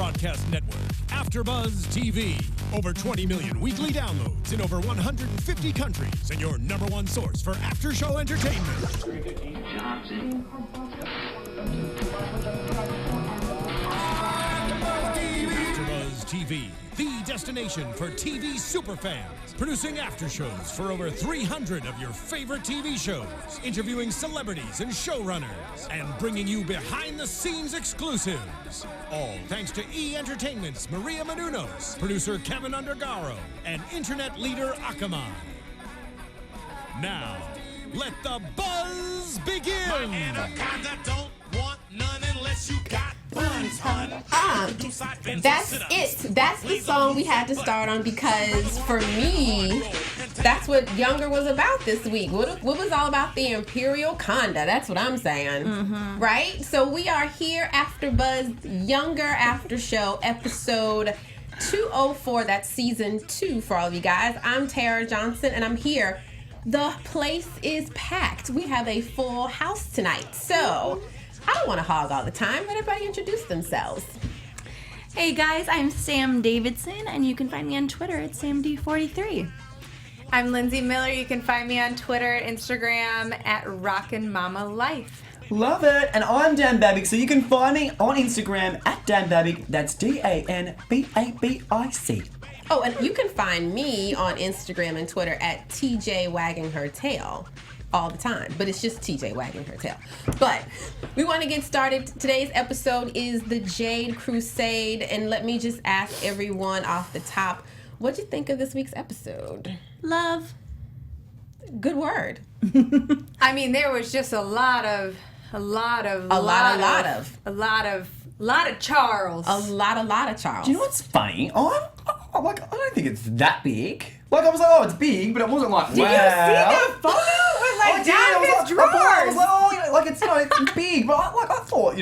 broadcast network, AFTERBUZZ TV. Over 20 million weekly downloads in over 150 countries, and your #1 source for after-show entertainment. AFTERBUZZ TV, the destination for TV superfans. Producing after-shows for over 300 of your favorite TV shows. Interviewing celebrities and showrunners. And bringing you behind-the-scenes exclusives. All thanks to E! Entertainment's Miriam Menounos, producer Kevin Undergaro, and internet leader Akamai. Now, let the buzz begin! My anaconda don't want none unless you got buns, hun. That's it. That's the song we had to start on because for me, that's what Younger was about this week. What was all about the Imperial Conda? That's what I'm saying. Right? So we are here, AFTERBUZZ Younger After Show, episode 204. That's season 2 for all of you guys. I'm Tara Johnson, and I'm here. The place is packed. We have a full house tonight. So I don't want to hog all the time. Let everybody introduce themselves. Hey guys, I'm Sam Davidson, and you can find me on Twitter at SamD43. I'm Lindsey Miller. You can find me on Twitter and Instagram at Rockin' Mama Life. Love it. And I'm Dan Babic, so you can find me on Instagram at Dan Babic. That's DanBabic. Oh, and you can find me on Instagram and Twitter at TJ Wagging Her Tail all the time, but it's just TJ Wagging Her Tail. But we want to get started. Today's episode is the Jade Crusade, and let me just ask everyone off the top, what'd you think of this week's episode? Love. Good word. I mean, there was just a lot of Charles. A lot of Charles. Do you know what's funny? I don't think it's that big. Like, I was like, oh, it's big, but it wasn't like, Did you see the photo? It was like down his drawers. I was like, oh, it's it's big, but I thought,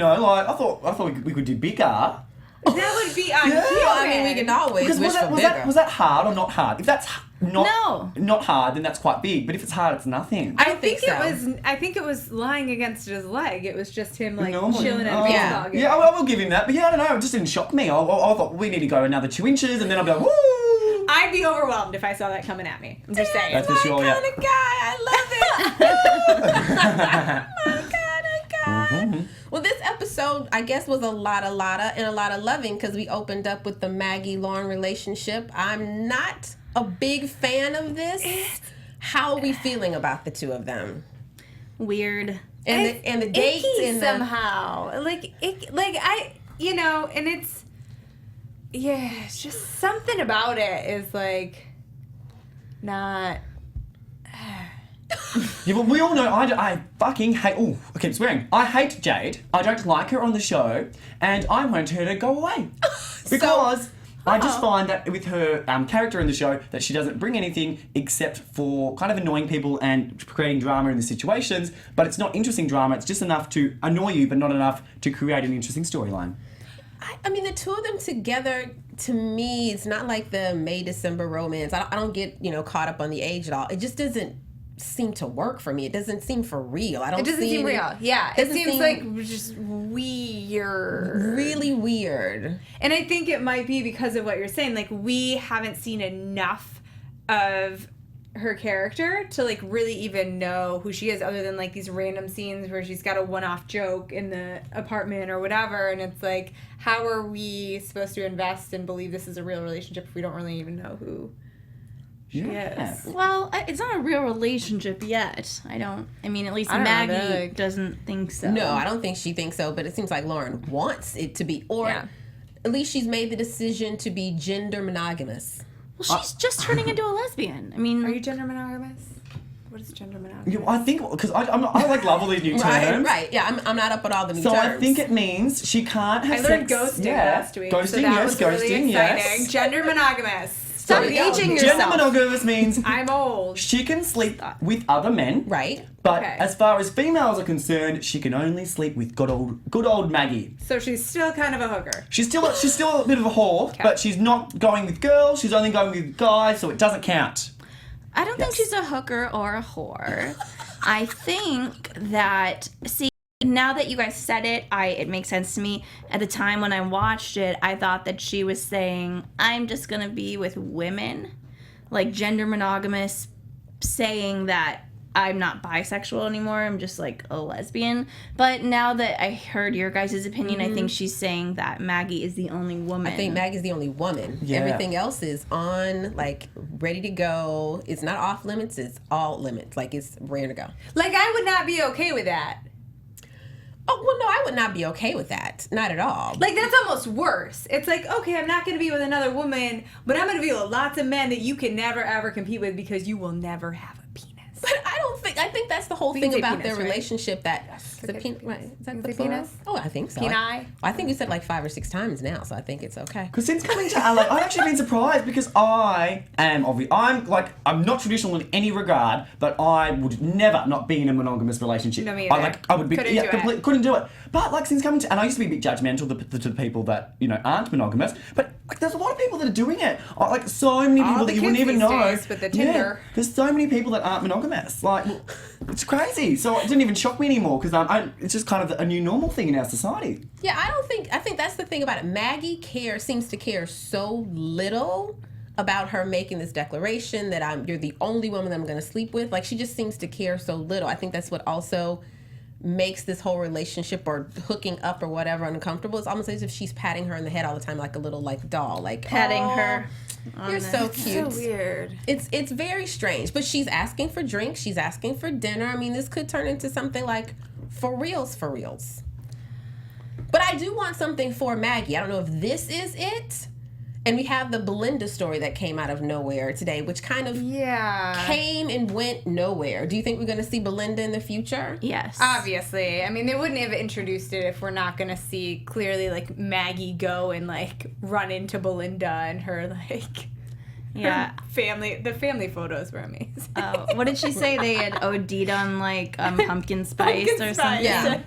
I thought we could do bigger. That would be on I mean, we can always wish for bigger. Was that hard or not hard? If that's No. not hard, then that's quite big. But if it's hard, it's nothing. I think it was lying against his leg. It was just him chilling at a baseball game. Yeah, I will give him that. But yeah, I don't know. It just didn't shock me. I thought we need to go another 2 inches, and then I'll be like, woo! I'd be overwhelmed if I saw that coming at me. I'm just saying. That's for sure. My kind of guy. I love it. My kind of guy. Well, this episode, I guess, was a lot of loving because we opened up with the Maggie-Lauren relationship. I'm not a big fan of this. How are we feeling about the two of them? Weird. And the dates and somehow and it's it's just something about it is like not. Yeah, but we all know I fucking hate. Oh, I keep swearing. I hate Jade. I don't like her on the show, and I want her to go away because I just find that with her character in the show that she doesn't bring anything except for kind of annoying people and creating drama in the situations. But it's not interesting drama. It's just enough to annoy you, but not enough to create an interesting storyline. I mean, the two of them together, to me, it's not like the May-December romance. I don't get, caught up on the age at all. It just doesn't seem to work for me. It doesn't seem for real. It doesn't seem real. Yeah. It seems like just weird. Really weird. And I think it might be because of what you're saying. Like, we haven't seen enough of her character to really even know who she is, other than these random scenes where she's got a one-off joke in the apartment or whatever, and it's like, how are we supposed to invest and believe this is a real relationship if we don't really even know who she is? Well, it's not a real relationship yet. At least Maggie doesn't think so. No, I don't think she thinks so, but it seems like Lauren wants it to be, or at least she's made the decision to be gender monogamous. Well, she's just turning into a lesbian. Are you gender monogamous? What is gender monogamous? Yeah, I think, because I love all these new terms. Right. Yeah, I'm not up with all the new terms. terms. So I think it means she can't have sex. I learned ghosting last week. Ghosting, ghosting, yes. Gender monogamous. Stop aging yourself. Gender monogamous means I'm old. She can sleep with other men. Right. But as far as females are concerned, she can only sleep with good old Maggie. So she's still kind of a hooker. She's still a bit of a whore, but she's not going with girls. She's only going with guys, so it doesn't count. I don't think she's a hooker or a whore. I think that, now that you guys said it, it makes sense to me. At the time when I watched it, I thought that she was saying, I'm just going to be with women, like gender monogamous, saying that I'm not bisexual anymore. I'm just like a lesbian. But now that I heard your guys' opinion, I think she's saying that Maggie is the only woman. I think Maggie's the only woman. Yeah. Everything else is on, like, ready to go. It's not off limits. It's all limits. Like, it's ready to go. Like, I would not be okay with that. Oh, well, no, I would not be okay with that. Not at all. Like, that's almost worse. It's like, okay, I'm not going to be with another woman, but I'm going to be with lots of men that you can never, ever compete with because you will never have a penis. But I think that's the whole We thing can say about penis, their right? relationship that the Okay. penis, right? Is that You the say plural? penis? Oh, I think so. Peni? I think you said like 5 or 6 times now, so I think it's okay. Because since coming to LA, I've actually been surprised because I'm not traditional in any regard, but I would never not be in a monogamous relationship. No, me either. I would be Couldn't do it. couldn't do it. But like since coming to, and I used to be a bit judgmental to the people that aren't monogamous, but like there's a lot of people that are doing it. Like so many people All that the you wouldn't kids even these know. days with the Tinder. There's so many people that aren't monogamous. Like it's crazy. So it didn't even shock me anymore because it's just kind of a new normal thing in our society. Yeah, I think that's the thing about it. Maggie seems to care so little about her making this declaration that you're the only woman that I'm going to sleep with. Like, she just seems to care so little. I think that's what also makes this whole relationship or hooking up or whatever uncomfortable. It's almost as if she's patting her in the head all the time like a little like doll, like Petting "Oh, her. You're so cute." So weird. It's very strange, but she's asking for drinks, she's asking for dinner. I mean, this could turn into something like for reals. But I do want something for Maggie. I don't know if this is it. And we have the Belinda story that came out of nowhere today, which kind of came and went nowhere. Do you think we're going to see Belinda in the future? Yes. Obviously. I mean, they wouldn't have introduced it if we're not going to see clearly, like, Maggie go and, like, run into Belinda and her, like... Yeah. The family photos were amazing. What did she say? They had OD'd on, like, pumpkin spice or something? Yeah.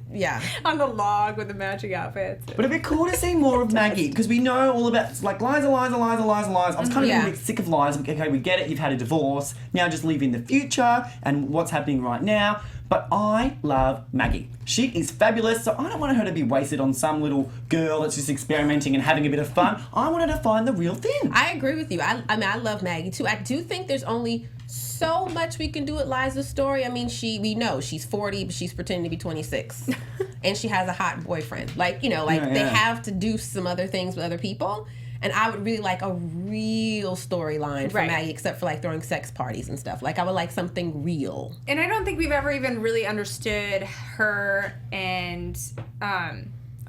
Yeah. On the log with the matching outfits. But it'd be cool to see more of Maggie because we know all about like Liza. I was kind of getting a bit sick of Liza. Okay, we get it. You've had a divorce. Now just live in the future and what's happening right now. But I love Maggie. She is fabulous, so I don't want her to be wasted on some little girl that's just experimenting and having a bit of fun. I want her to find the real thing. I agree with you. I mean, I love Maggie too. I do think there's only so much we can do with Liza's story. I mean, we know she's 40, but she's pretending to be 26. And she has a hot boyfriend. Like, they have to do some other things with other people. And I would really like a real storyline for Maggie, except for like throwing sex parties and stuff. Like, I would like something real. And I don't think we've ever even really understood her and, oh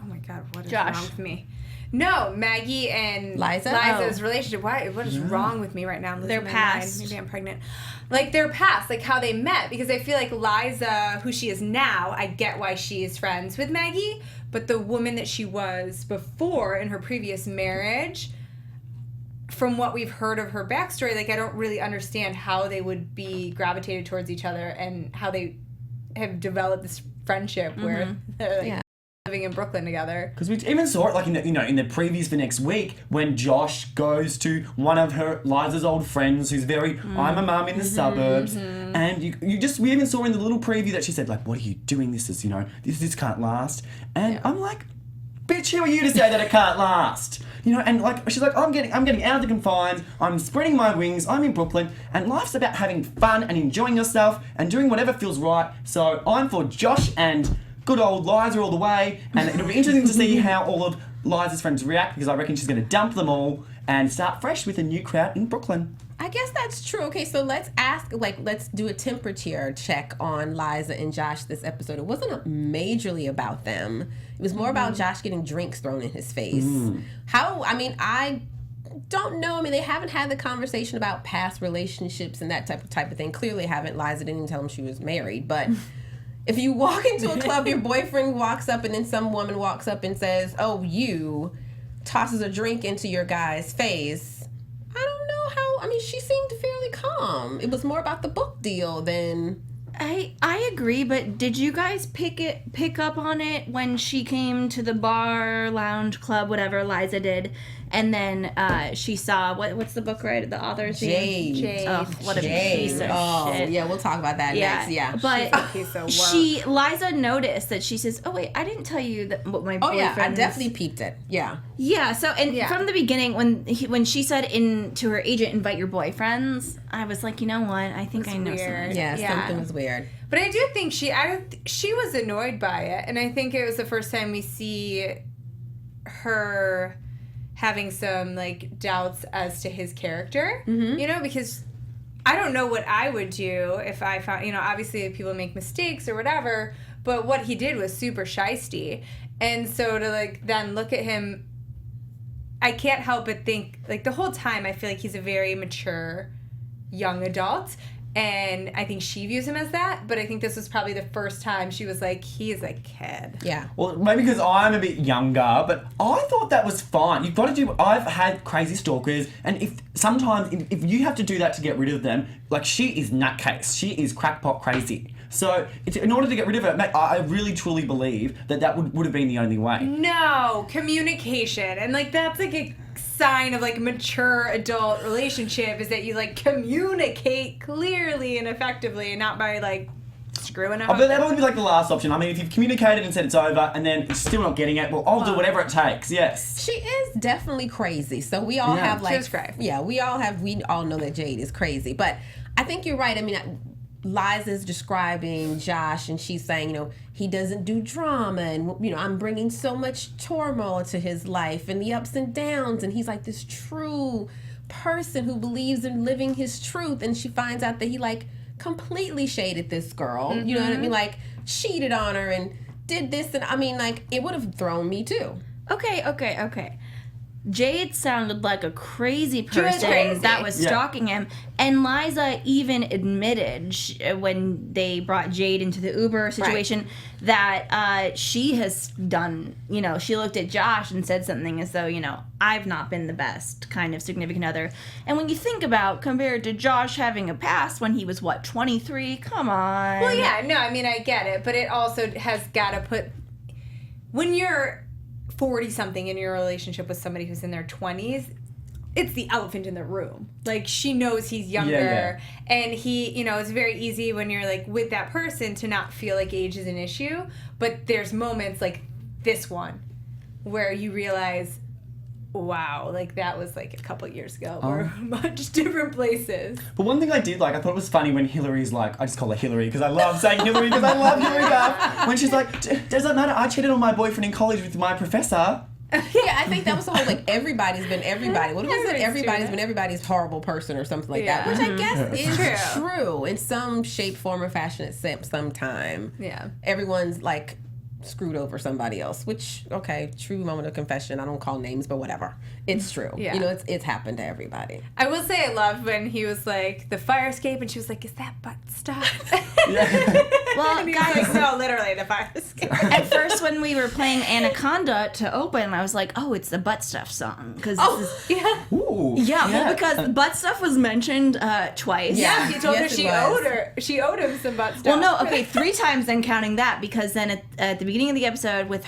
my God, what is wrong with me? No, Maggie and Liza's relationship. What is wrong with me right now? Their past. Maybe I'm pregnant. Like, their past, like how they met. Because I feel like Liza, who she is now, I get why she is friends with Maggie. But the woman that she was before in her previous marriage, from what we've heard of her backstory, like, I don't really understand how they would be gravitated towards each other and how they have developed this friendship where they're like living in Brooklyn together. Because we even saw it like in the previews for next week when Josh goes to one of Liza's old friends who's very I'm a mum in the suburbs, and we even saw in the little preview that she said like, what are you doing? This this can't last. And I'm like, bitch, who are you to say that it can't last? And like she's like, I'm getting out of the confines, I'm spreading my wings, I'm in Brooklyn, and life's about having fun and enjoying yourself and doing whatever feels right. So I'm for Josh and good old Liza all the way, and it'll be interesting to see how all of Liza's friends react because I reckon she's going to dump them all and start fresh with a new crowd in Brooklyn. I guess that's true. Okay, so let's do a temperature check on Liza and Josh this episode. It wasn't majorly about them. It was more about Josh getting drinks thrown in his face. I don't know. I mean, they haven't had the conversation about past relationships and that type of thing. Clearly haven't. Liza didn't even tell him she was married, but... If you walk into a club, your boyfriend walks up and then some woman walks up and says, oh, you, tosses a drink into your guy's face. I don't know how, she seemed fairly calm. It was more about the book deal than... I agree, but did you guys pick up on it when she came to the bar, lounge, club, whatever Liza did, And then she saw what's the book, right? The author's name? Jade. Oh, what a piece of shit. Yeah, we'll talk about that next. Yeah, but Piece of work. Liza noticed that she says, "Oh wait, I didn't tell you that what my boyfriend." Oh yeah, I definitely peeped it. Yeah. Yeah. So from the beginning, when she said to her agent, "Invite your boyfriends," I was like, you know what? I think I know something. Yeah, something was weird. But I do think she was annoyed by it, and I think it was the first time we see her having some like doubts as to his character. You know, because I don't know what I would do if I found, you know, obviously people make mistakes or whatever, but what he did was super shisty, and so to like then look at him, I can't help but think like the whole time I feel like he's a very mature young adult. And I think she views him as that, but I think this was probably the first time she was like, he is a kid. Yeah. Well, maybe because I'm a bit younger, but I thought that was fine. You've got to do. I've had crazy stalkers, and if you have to do that to get rid of them, like she is nutcase. She is crackpot crazy. So in order to get rid of her, I really truly believe that would have been the only way. No, communication, and like that's like a sign of like mature adult relationship is that you like communicate clearly and effectively, and not by like screwing up. Oh, but that would be like the last option. I mean, if you've communicated and said it's over and then it's still not getting it, well, I'll do whatever it takes. Yes. She is definitely crazy. So we all have like, we all know that Jade is crazy. But I think you're right. I mean, Liza's describing Josh, and she's saying, you know, he doesn't do drama, and, you know, I'm bringing so much turmoil to his life and the ups and downs, and he's like this true person who believes in living his truth, and she finds out that he like completely shaded this girl, you know what I mean, like cheated on her and did this, and I mean, like, it would have thrown me too. Okay. Jade sounded like a crazy person crazy. that was stalking him. And Liza even admitted when they brought Jade into the Uber situation that she has done, you know, she looked at Josh and said something as though, you know, I've not been the best kind of significant other. And when you think about, compared to Josh having a past when he was, 23? Come on. Well, yeah, no, I mean, I get it, but it also has got to put, when you're 40-something in your relationship with somebody who's in their 20s, it's the elephant in the room. Like, she knows he's younger, and he, you know, it's very easy when you're, like, with that person to not feel like age is an issue, but there's moments like this one where you realize, wow, like, that was, like, a couple years ago. We're much different places. But one thing I did like, I thought it was funny when Hilary's like, I just call her Hilary because I love saying Hilary because I love Hilary Duff. When she's like, does that matter? I cheated on my boyfriend in college with my professor. Yeah, I think that was the whole, like, everybody's been everybody. What was it? Everybody's been everybody's horrible person or something like that, which I guess is true in some shape, form, or fashion at some time. Yeah. Everyone's, like, screwed over somebody else, which, okay, true moment of confession. I don't call names, but whatever. It's true. Yeah. You know, it's happened to everybody. I will say I loved when he was like, the fire escape, and she was like, is that butt stuff? Well, and guys, like, no, literally, the fire escape. at first when we were playing Anaconda to open, I was like, oh, it's the butt stuff song. Ooh. Well, because butt stuff was mentioned twice. Yeah, you told her she owed him some butt stuff. Well, no, okay, 3 times then counting that, because then at the beginning of the episode with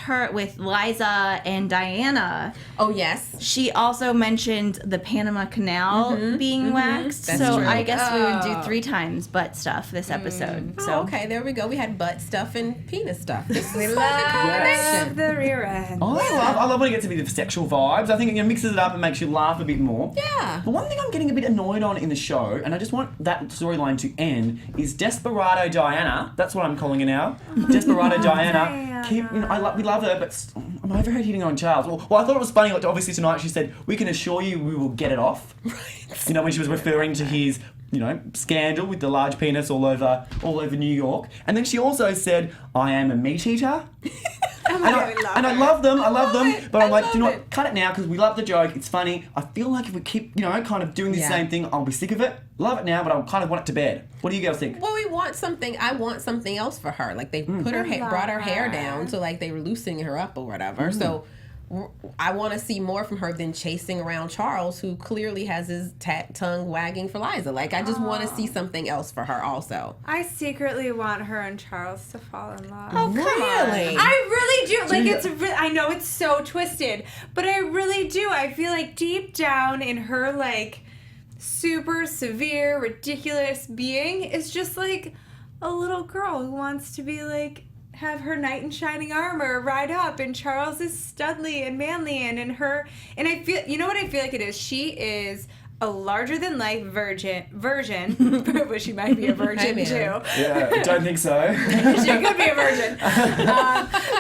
Liza and Diana. Oh, yes. She also mentioned the Panama Canal being waxed. That's so true. I guess we would do 3 times butt stuff this episode. So okay, there we go. We had butt stuff and penis stuff. We love the rear end. I love when it gets a bit of sexual vibes. I think it mixes it up and makes you laugh a bit more. Yeah. But one thing I'm getting a bit annoyed on in the show, and I just want that storyline to end, is Desperado Diana. That's what I'm calling her now. Desperado Diana. We love her, but I'm over her hitting on Charles. Well, I thought it was funny. Like, obviously tonight she said, "We can assure you, we will get it off." Right. You know, when she was referring to his, scandal with the large penis all over New York, and then she also said, "I am a meat eater." I love them, but I'm like, do not cut it now because we love the joke. It's funny. I feel like if we keep, kind of doing the same thing, I'll be sick of it. Love it now, but I kind of want it to bed. What do you guys think? Well, I want something else for her. Like, they brought her hair down, so like they were loosening her up or whatever. So I want to see more from her than chasing around Charles, who clearly has his tongue wagging for Liza. Like, I just want to see something else for her also. I secretly want her and Charles to fall in love. Oh, really? I really do. Like, I know it's so twisted, but I really do. I feel like deep down in her, like, super severe, ridiculous being is just, like, a little girl who wants to be, like, have her knight in shining armor ride up, and Charles is studly and manly, and I feel, you know what I feel like it is? She is a larger-than-life version, but she might be a virgin, too. Yeah, don't think so. She could be a virgin.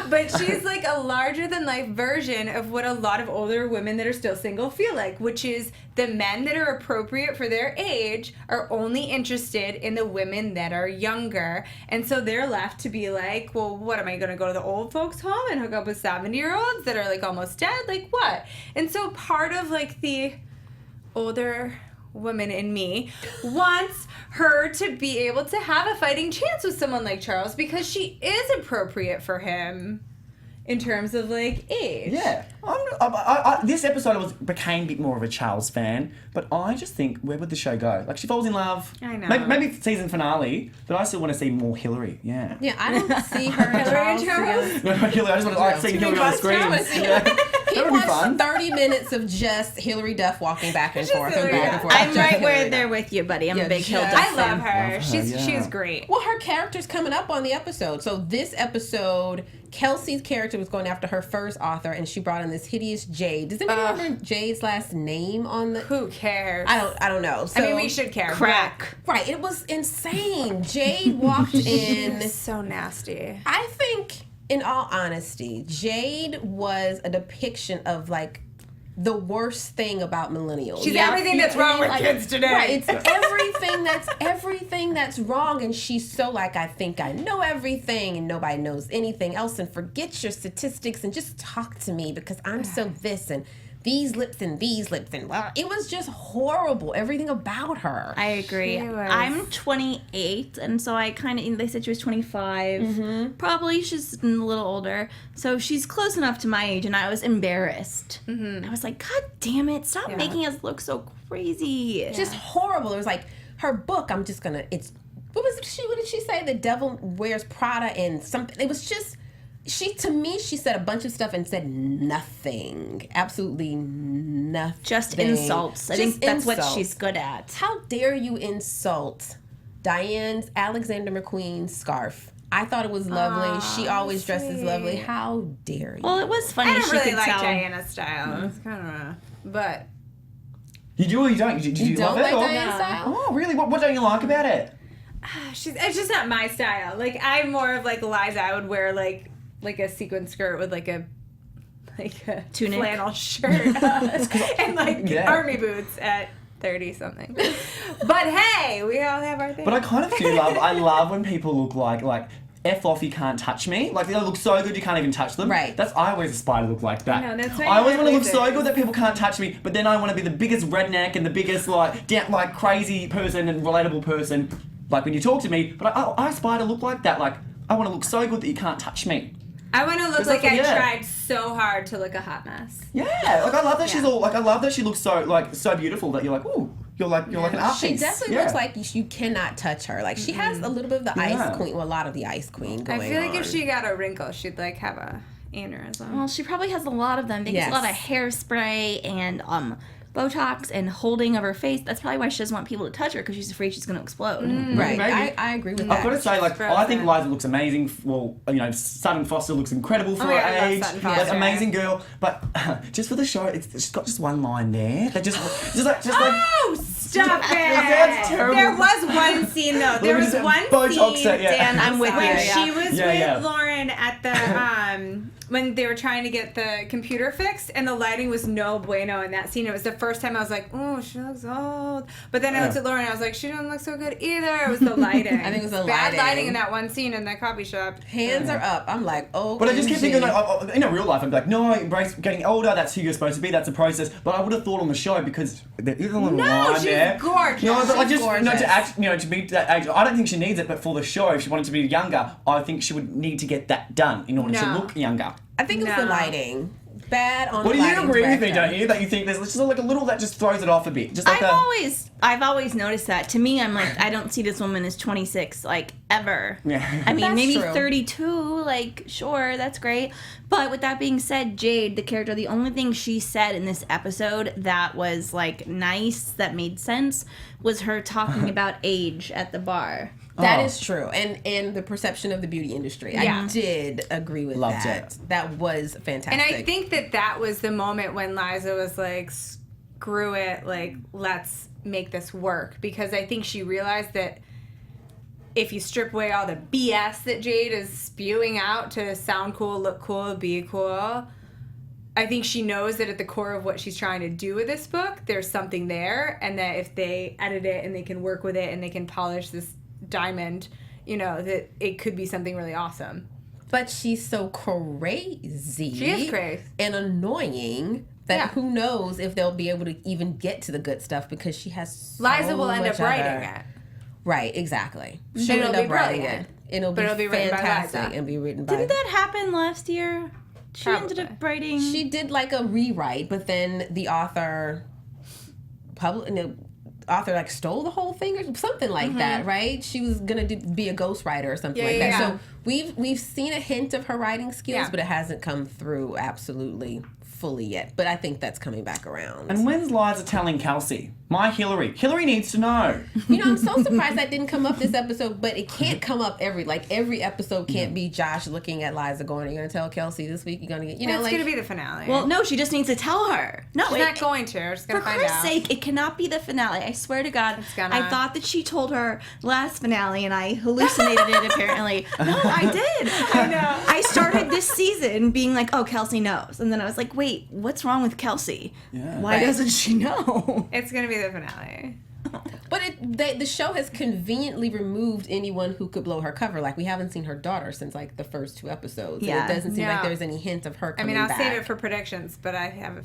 But she's like a larger-than-life version of what a lot of older women that are still single feel like, which is the men that are appropriate for their age are only interested in the women that are younger. And so they're left to be like, well, what, am I going to go to the old folks' home and hook up with 70-year-olds that are, like, almost dead? Like, what? And so part of, like, the older woman in me wants her to be able to have a fighting chance with someone like Charles because she is appropriate for him in terms of, like, age. Yeah. This episode became a bit more of a Charles fan, but I just think, where would the show go? Like, she falls in love. I know. Maybe season finale, but I still want to see more Hilary. Yeah. Yeah, I don't see her and Charles together. No, Hilary, I just want to see Hilary on the screen. Yeah. He wants 30 minutes of just Hilary Duff walking back and forth and back and forth. I'm right where they're with you, buddy. I'm a big Hill Duff I fan. love her. Yeah. She's great. Well, her character's coming up on the episode. So this episode, Kelsey's character was going after her first author, and she brought in this hideous Jade. Does anybody remember Jade's last name on the? Who cares? I don't know. So, I mean, we should care. Crack. Right. It was insane. Jade walked in. So nasty. I think, in all honesty, Jade was a depiction of, like, the worst thing about millennials. She's everything that's wrong with kids today. Right, it's everything that's wrong, and she's so like, I think I know everything, and nobody knows anything else, and forget your statistics and just talk to me because I'm so this and these lips and well, it was just horrible. Everything about her. I agree. I'm 28, and so I kind of, they said she was 25. Mm-hmm. Probably she's a little older. So she's close enough to my age, and I was embarrassed. Mm-hmm. I was like, God damn it, stop making us look so crazy. Just horrible. It was like, her book, what did she say? The Devil Wears Prada and something. It was just... She said a bunch of stuff and said nothing. Absolutely nothing. Just insults. I think that's what she's good at. How dare you insult Diane's Alexander McQueen scarf? I thought it was lovely. She always dresses lovely. How dare you? Well, it was funny. I don't she really could like tell. Diana's style. It's kind of but You do or you don't? Did you love don't it? like Diane's style? Oh, really? What don't you like about it? it's just not my style. Like, I'm more of like Liza. I would wear like a sequin skirt with like a tunic, flannel shirt and like army boots at 30 something. But hey, we all have our things. But I kind of do I love when people look like F off, you can't touch me. Like, they look so good you can't even touch them. Right. I always aspire to look like that. I know, that's why I always want to look it so is. good that people can't touch me, but then I want to be the biggest redneck and the biggest like crazy person and relatable person, like when you talk to me. But I aspire to look like that. Like, I want to look so good that you can't touch me. I want to look like I tried so hard to look a hot mess. Yeah, like I love that she's all I love that she looks so beautiful that you're like, ooh, you're like an art She piece. definitely looks like you cannot touch her. Like, she has a little bit of the Ice Queen, well, a lot of the Ice Queen going on. I feel like if she got a wrinkle, she'd like have a aneurysm. Well, she probably has a lot of them because a lot of hairspray and Botox and holding of her face. That's probably why she doesn't want people to touch her, because she's afraid she's going to explode. Right. Maybe. I agree with that. I've got to say, like, I think Liza looks amazing. Well, Sutton Foster looks incredible for her I love age. Sutton Foster. Like, amazing girl. But just for the show, it's got just one line there. That just like. Oh, stop it! That's terrible. There was one scene though. There was one Botox scene, set, Dan, I'm with where you. she was with Lauren at the when they were trying to get the computer fixed, and the lighting was no bueno in that scene. It was the first time I was like, oh, she looks old. But then I looked at Lauren and I was like, she doesn't look so good either. It was the lighting. I think it was the bad lighting. lighting in that one scene in the coffee shop. Hands are up. I'm like, oh. But I just keep thinking, like, in a real life, I'm like, no, embrace getting older. That's who you're supposed to be. That's a process. But I would have thought on the show, because there is a little line she's there. gorgeous. No, but like, She's just gorgeous. to act, to be that age. I don't think she needs it, but for the show, if she wanted to be younger, I think she would need to get that done in order to look younger. I think it's the lighting. bad on Well, the do you lighting agree with me, director. don't you? That you think there's just like a little that just throws it off a bit. Just like I've always noticed that. To me, I'm like, I don't see this woman as 26, like, ever. Yeah. I mean, That's maybe true. 32, like, sure, that's great. But with that being said, Jade, the character, the only thing she said in this episode that was, like, nice, that made sense, was her talking about age at the bar. That Oh. is true, and the perception of the beauty industry. Yeah. I did agree with Loved that. it. That was fantastic. And I think that was the moment when Liza was like, screw it, like, let's make this work. Because I think she realized that if you strip away all the BS that Jade is spewing out to sound cool, look cool, be cool, I think she knows that at the core of what she's trying to do with this book, there's something there. And that if they edit it and they can work with it and they can polish this diamond, you know, that it could be something really awesome. But she's so crazy. She is crazy. And annoying that Yeah. who knows if they'll be able to even get to the good stuff because she has so Liza will end much up writing other- it. Right, exactly. But She'll it'll end be up writing brilliant. it. It'll But be it'll be written by fantastic Liza. and be written by... Didn't that happen last year? She ended Probably. up writing... She did like a rewrite, but then the author like stole the whole thing or something like that, right? She was gonna be a ghostwriter or something like that. Yeah. So we've seen a hint of her writing skills, Yeah. but it hasn't come through absolutely fully yet. But I think that's coming back around. And when's Liza telling Kelsey? My Hilary. Hilary needs to know. You know, I'm so surprised that didn't come up this episode, but it can't come up every episode can't be Josh looking at Liza going, "Are you gonna tell Kelsey this week? You're gonna get," you know, It's like going to be the finale. Well, no, she just needs to tell her. No, she's not going to. We're just going For to find Christ's out. sake, it cannot be the finale. I swear to God. gonna. I thought that she told her last finale and I hallucinated it apparently. No, I did. I know. I started this season being like, oh, Kelsey knows. And then I was like, wait, what's wrong with Kelsey? Yeah. Why Right. doesn't she know? It's going to be the finale. But the show has conveniently removed anyone who could blow her cover. Like, we haven't seen her daughter since, like, the first 2 episodes. Yeah. And it doesn't seem like No. there's any hint of her I coming mean, I'll back. save it for predictions, but I have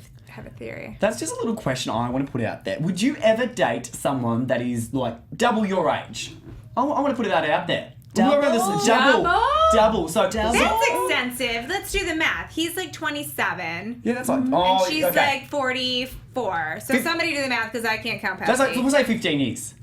a theory. That's just a little question I want to put out there. Would you ever date someone that is like double your age? I want to put that out there. Whoever listens, double. So That's extensive. Let's do the math. He's like 27. yeah, that's like And she's okay. like 44. So somebody do the math because I can't count past That's like we'll say 15 years.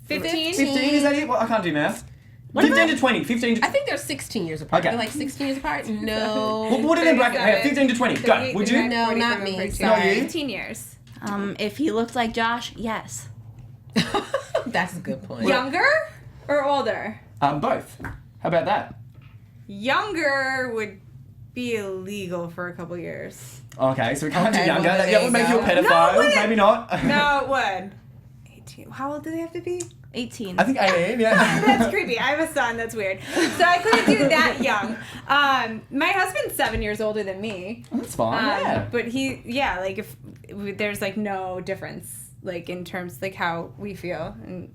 15? 15 is that it? Well, I can't do math. What 15 about- to 20. 15 to I think they're 16 years apart. Okay. They're like 16 years apart? No. We'll put it in bracket. 37, 15 to 20. Go. Would you? No, not me. Not Sorry. you? 15 years. If he looked like Josh, yes. That's a good point. Younger or older? Both. How about that? Younger would be illegal for a couple years. Okay, so we can't do Okay, younger. well, That there would you make you a go. pedophile. No, wait. Maybe not. No, it would. 18. How old do they have to be? 18. I think 18, yeah. That's creepy. I have a son. That's weird. So I couldn't do that young. My husband's 7 years older than me. That's fine, yeah. But like if there's like no difference, like in terms like how we feel, and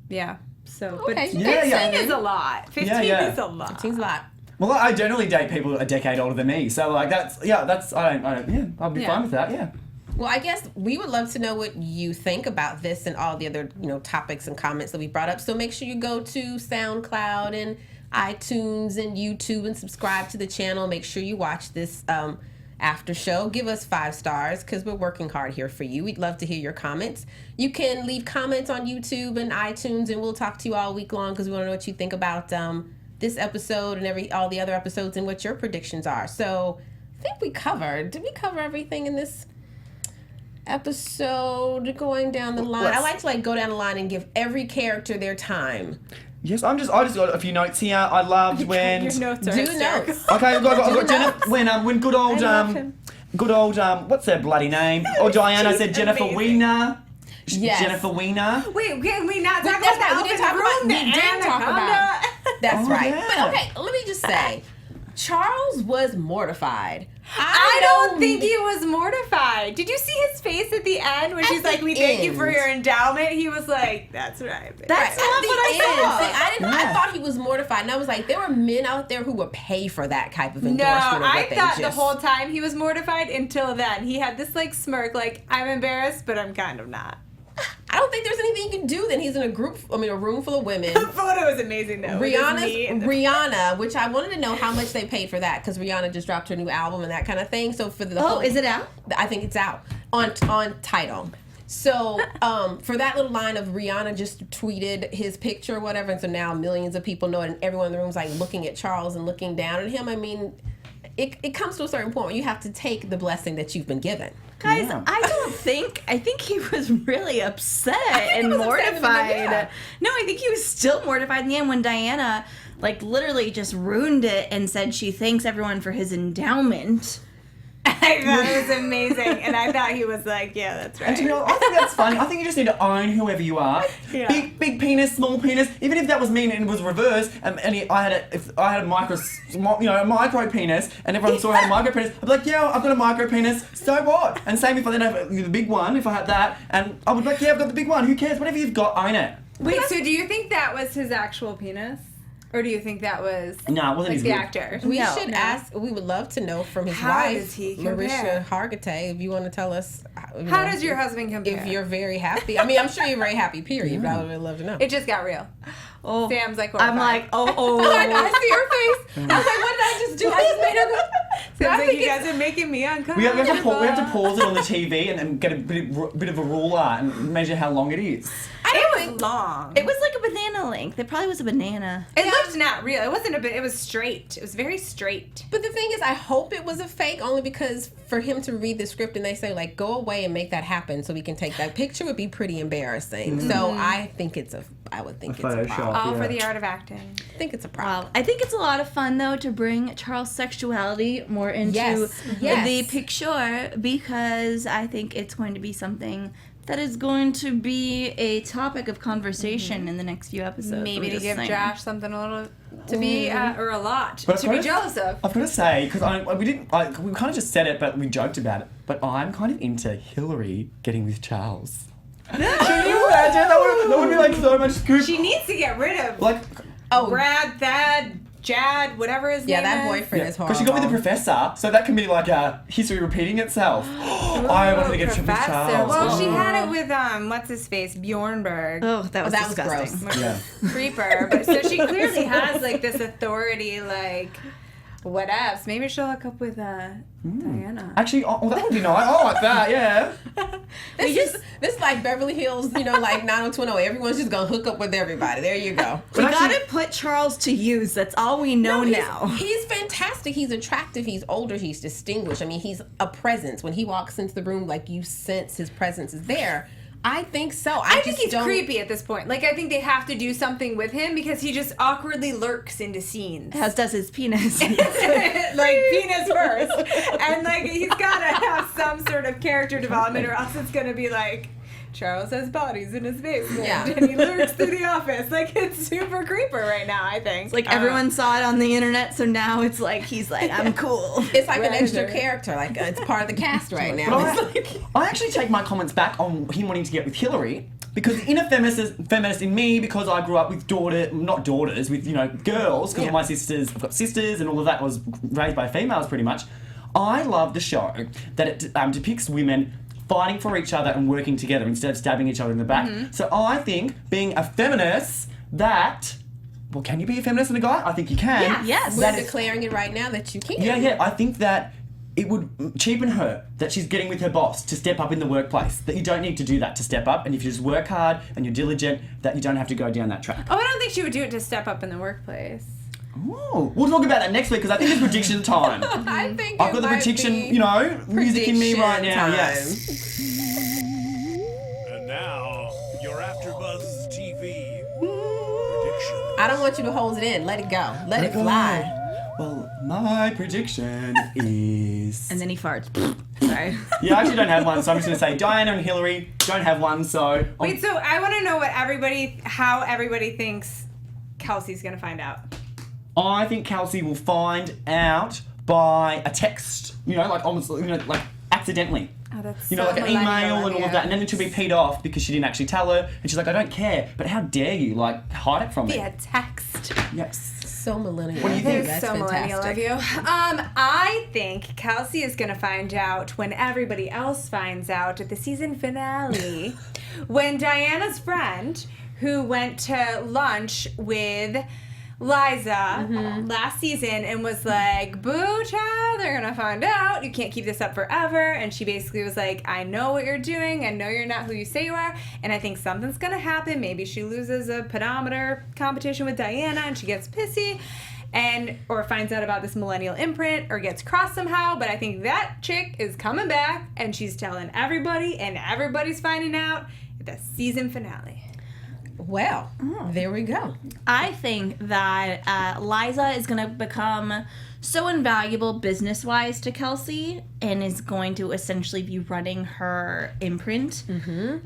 yeah. So, but Okay, 15 yeah. is a lot. 15 yeah. is a lot. Seems a lot. Well, I generally date people a decade older than me, so like I'll be Yeah. fine with that, yeah. Well, I guess we would love to know what you think about this and all the other, topics and comments that we brought up. So make sure you go to SoundCloud and iTunes and YouTube and subscribe to the channel. Make sure you watch this after show. Give us 5 stars because we're working hard here for you. We'd love to hear your comments. You can leave comments on YouTube and iTunes, and we'll talk to you all week long because we want to know what you think about this episode and all the other episodes and what your predictions are. So I think did we cover everything in this episode? Going down the line, I like to go down the line and give every character their time. Yes, I just got a few notes here. I loved when Your notes are Do hysterical. notes. Okay, I've got Do Jennifer when good old love him. what's their bloody name? Oh, Diana said Jennifer amazing. Wiener. Yes. Jennifer Wiener. Wait, can we not talk That's about right, we the didn't talk elephant in about- the we room? didn't The talk about- anaconda? That's Oh, right. yeah. But okay, let me just say, Charles was mortified. I don't think he was mortified. Did you see his face at the end when she's the like, "We thank you for end. your endowment"? He was like, "That's right." bitch." That's At not the what I end, saw. see, I Yeah. thought he was mortified, and I was like, there were men out there who would pay for that type of No, endorsement. of what I they thought the just- whole time he was mortified until then. He had this smirk, like, I'm embarrassed, but I'm kind of not. I don't think there's anything you can do. Then he's in a room full of women. The photo is amazing though. Rihanna, which I wanted to know how much they paid for that because Rihanna just dropped her new album and that kind of thing. So for the whole, is it out? I think it's out on Tidal. So for that little line of Rihanna just tweeted his picture or whatever, and so now millions of people know it, and everyone in the room's like looking at Charles and looking down at him. I mean, it comes to a certain point where you have to take the blessing that you've been given. Guys, I think he was really upset and mortified. No, I think he was still mortified in the end when Diana, like, literally just ruined it and said she thanks everyone for his endowment. I thought it was amazing, and I thought he was like, yeah, that's right. And to be honest, I think that's funny. I think you just need to own whoever you are. Yeah. Big penis, small penis. Even if that was me and it was reversed, if I had a micro penis, and everyone saw I had a micro penis, I'd be like, yeah, I've got a micro penis. So what? And same if I didn't have the big one, if I had that, and I would be like, yeah, I've got the big one. Who cares? Whatever you've got, own it. Wait, so do you think that was his actual penis? Or do you think that was no, it wasn't his the actor? We should ask. We would love to know from his wife, Marisha Hargitay, if you want to tell us. How does your husband compare? If you're very happy. I mean, I'm sure you're very happy, period, but I would love to know. It just got real. Oh, Sam's like, I'm like, oh. I see her face. I was like, what did I just do? I just made her go. Sam's like, you guys are making me uncomfortable. We have to pause it on the TV and then get a bit of a ruler and measure how long it is. It was long. It was like a banana length. It probably was a banana. It looked not real. It wasn't a bit. It was straight. It was very straight. But the thing is, I hope it was a fake, only because for him to read the script and they say, like, go away and make that happen so we can take that picture would be pretty embarrassing. Mm-hmm. So I would think it's a problem. All for the art of acting. I think it's a problem. Wow. I think it's a lot of fun, though, to bring Charles' sexuality more into the picture, because I think it's going to be something that is going to be a topic of conversation in the next few episodes. Maybe to give Josh something a little to be, or a lot to be jealous of. I've got to say, because we kind of just said it, but we joked about it. But I'm kind of into Hilary getting with Charles. Can you imagine? That would be like so much scoop. She needs to get rid of Brad, Thad, Jad, whatever his name is. Yeah, that boyfriend is horrible. Because she got with the professor, so that can be like a history repeating itself. I wanted to get with Charles. Well, she had it with what's his face, Bjornberg. Oh, that was disgusting. Gross. Yeah. Creeper. But so she clearly has like this authority, like what else? Maybe she'll hook up with Diana. Actually, that would be nice. I like that. Yeah. This is like Beverly Hills, like 90210. Everyone's just gonna hook up with everybody. There you go. We gotta put Charles to use. That's all we know now. He's fantastic. He's attractive. He's older. He's distinguished. I mean, he's a presence. When he walks into the room, like, you sense his presence is there. I think so. I think he's creepy at this point. Like, I think they have to do something with him because he just awkwardly lurks into scenes. As does his penis. Like, penis first. And, like, he's got to have some sort of character development or else it's going to be like, Charles has bodies in his basement and he lurks through the office. Like, it's super creeper right now, I think. It's like everyone saw it on the internet, so now it's like, he's like, I'm cool. It's like an extra character. Like, it's part of the cast right now. I actually take my comments back on him wanting to get with Hilary. Because inner feminist in me, because I grew up with girls, because all my sisters, I've got sisters and all of that, I was raised by females pretty much. I love the show that it depicts women fighting for each other and working together instead of stabbing each other in the back. Mm-hmm. So I think being a feminist, can you be a feminist and a guy? I think you can. Yeah, yes. We're declaring it right now that you can. Yeah, I think that it would cheapen her that she's getting with her boss to step up in the workplace. That you don't need to do that to step up, and if you just work hard and you're diligent, that you don't have to go down that track. Oh, I don't think she would do it to step up in the workplace. Oh, we'll talk about that next week because I think it's prediction time. I think I've got the prediction, music in me right now. Time. Yes. And now, your AFTERBUZZ TV prediction. I don't want you to hold it in. Let it go. Let it fly. Well, my prediction is... And then he farts. Sorry. Yeah, I actually don't have one, so I'm just going to say Diana and Hilary don't have one, so... Wait, so I want to know how everybody thinks Kelsey's going to find out. I think Kelsey will find out by a text, almost, accidentally. Oh, that's like an email and all of that, and then she'll be peed off because she didn't actually tell her, and she's like, I don't care, but how dare you, hide it from me. Via text. Yes. so millennial. What do you think? That's so millennial of you. I think Kelsey is going to find out when everybody else finds out at the season finale when Diana's friend, who went to lunch with Liza last season and was like, boo, child, they're gonna find out. You can't keep this up forever. And she basically was like, I know what you're doing. I know you're not who you say you are. And I think something's gonna happen. Maybe she loses a pedometer competition with Diana and she gets pissy or finds out about this millennial imprint or gets crossed somehow. But I think that chick is coming back and she's telling everybody and everybody's finding out at the season finale. Well, there we go. I think that Liza is going to become so invaluable business-wise to Kelsey and is going to essentially be running her imprint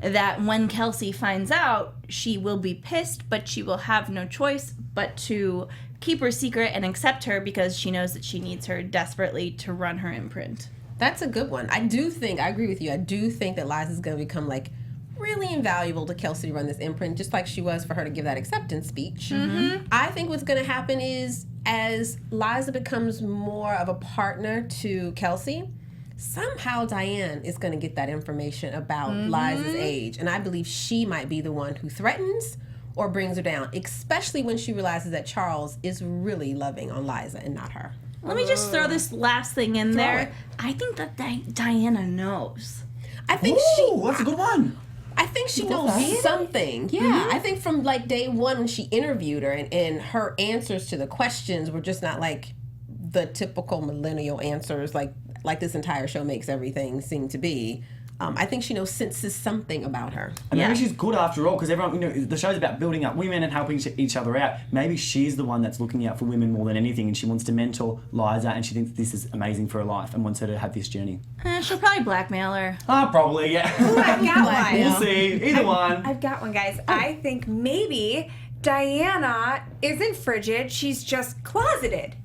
that when Kelsey finds out, she will be pissed, but she will have no choice but to keep her secret and accept her because she knows that she needs her desperately to run her imprint. That's a good one. I agree with you. I do think that Liza's going to become like really invaluable to Kelsey to run this imprint, just like she was for her to give that acceptance speech. I think what's going to happen is as Liza becomes more of a partner to Kelsey, somehow Diane is going to get that information about Liza's age. And I believe she might be the one who threatens or brings her down, especially when she realizes that Charles is really loving on Liza and not her. Let me just throw this last thing in there. I think that Diana knows. I think that's a good one. I think she knows something. Yeah. I think from like day one when she interviewed her and her answers to the questions were just not like the typical millennial answers like this entire show makes everything seem to be. I think she senses something about her. And maybe she's good after all, because everyone, the show's about building up women and helping each other out. Maybe she's the one that's looking out for women more than anything, and she wants to mentor Liza, and she thinks this is amazing for her life and wants her to have this journey. She'll probably blackmail her. Probably, yeah. Ooh, I've got one. We'll see. Either one. I've got one, guys. I think maybe Diana isn't frigid. She's just closeted.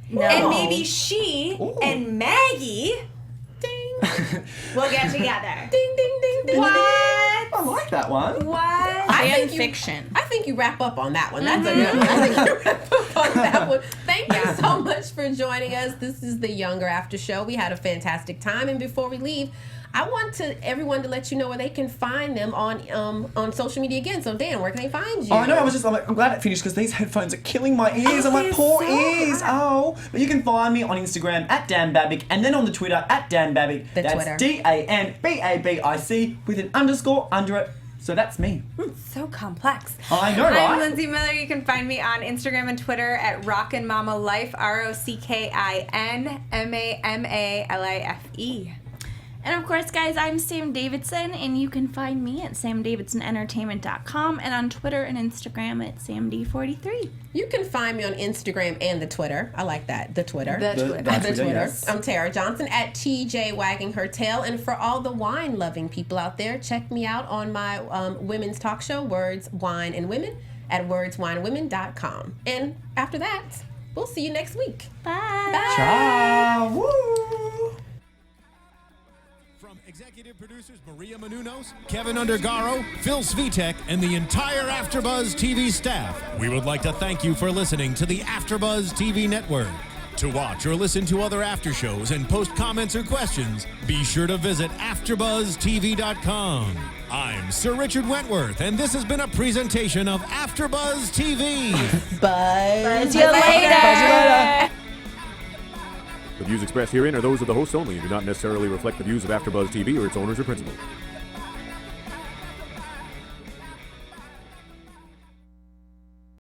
No. And maybe she and Maggie... we'll get together. Ding, ding, ding, ding. What? I like that one. What? I think you wrap up on that one. That's a good one. I think you wrap up on that one. Thank you so much for joining us. This is the Younger After Show. We had a fantastic time. And before we leave, I want everyone to let you know where they can find them on social media again. So Dan, where can they find you? Oh, I know. I'm glad it finished because these headphones are killing my ears. My poor ears. Oh, but you can find me on Instagram at Dan Babic and then on the Twitter at Dan Babic. That's Twitter. DanBabic with an underscore under it. So that's me. So complex. I know, right? I'm Lindsey Miller. You can find me on Instagram and Twitter at Rockin' Mama Life, ROCKINMAMALIFE. And of course, guys, I'm Sam Davidson, and you can find me at samdavidsonentertainment.com and on Twitter and Instagram at samd43. You can find me on Instagram and the Twitter. I like that. The Twitter. The Twitter. Yes. I'm Tara Johnson at TJ Wagging Her Tail. And for all the wine-loving people out there, check me out on my women's talk show, Words, Wine, and Women, at wordswinewomen.com. And after that, we'll see you next week. Bye. Bye. Ciao. Woo. Executive producers Maria Menounos, Kevin Undergaro, Phil Svitek, and the entire AfterBuzz TV staff, we would like to thank you for listening to the AfterBuzz TV network. To watch or listen to other after shows and post comments or questions, be sure to visit AfterBuzzTV.com. I'm Sir Richard Wentworth, and this has been a presentation of AfterBuzz TV. Buzz you later. The views expressed herein are those of the hosts only and do not necessarily reflect the views of AfterBuzz TV or its owners or principals.